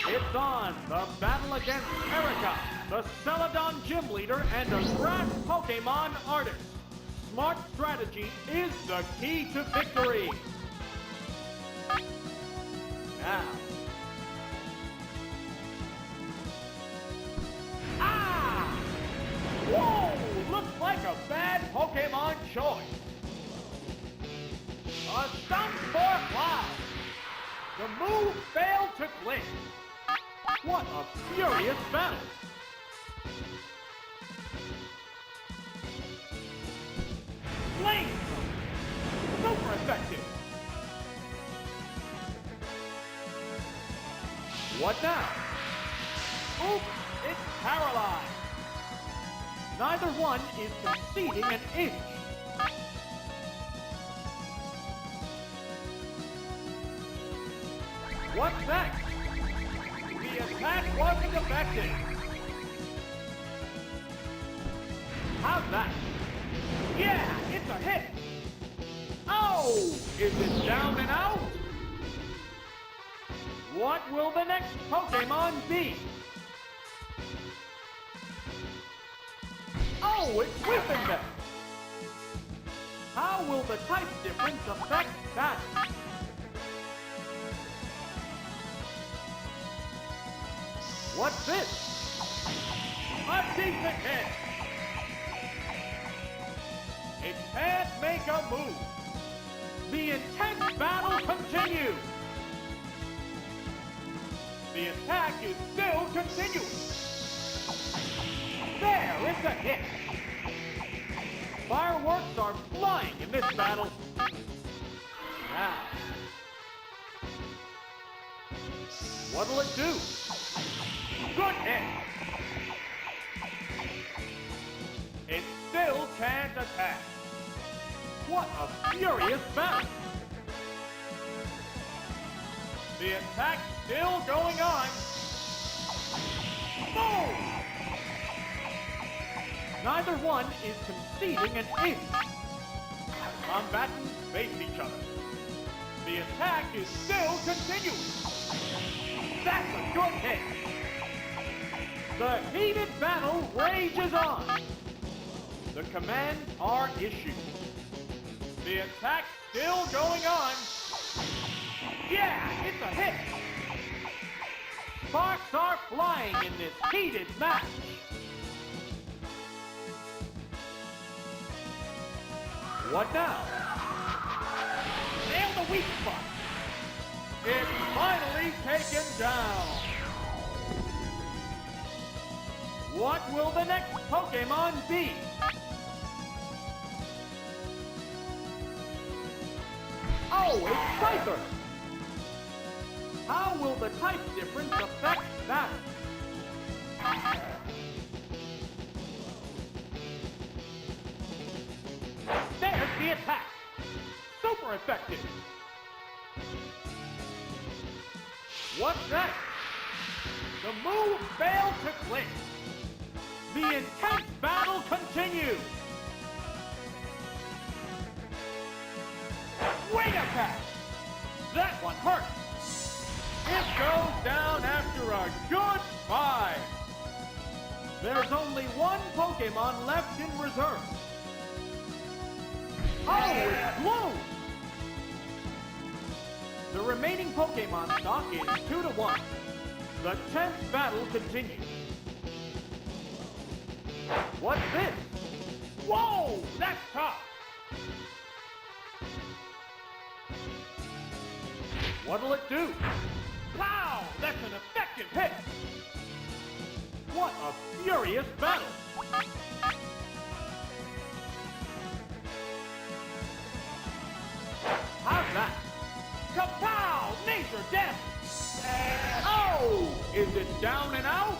It's on! The battle against Erika, the Celadon gym leader and a grass Pokemon artist. Smart strategy is the key to victory. Now. Ah! Whoa! Looks like a bad Pokemon choice. A Sunspore Cloud. The move failed to click. What a furious battle! Flame! Super effective! What now? Oops, it's paralyzed! Neither one is conceding an inch. What's next? The attack wasn't effective. How's that? Yeah, it's a hit. Oh, is it down and out? What will the next Pokemon be? Oh, it's Weeping Bell. How will the type difference affect that? What's this? A decent hit! It can't make a move. The intense battle continues. The attack is still continuing. There, it's a hit. Fireworks are flying in this battle. Now, what'll it do? Good hit! It still can't attack. What a furious battle! The attack's still going on. Boom! Neither one is conceding an inch. Combatants face each other. The attack is still continuing. That's a good hit. The heated battle rages on. The commands are issued. The attack's still going on. Yeah, it's a hit. Sparks are flying in this heated match. What now? Nail the weak spot. It's finally taken down. What will the next Pokemon be? Oh, it's Scyther! How will the type difference affect that? There's the attack! Super effective! What's next? The move failed to click. The intense battle continues! Wing attack! That one hurt! It goes down after a good fight! There's only one Pokemon left in reserve. Oh, it's Blue! The remaining Pokemon stock is 2-1. The tense battle continues. What's this? Whoa! That's tough! What'll it do? Pow! That's an effective hit! What a furious battle! How's that? Kapow! Major death! Oh! Is it down and out?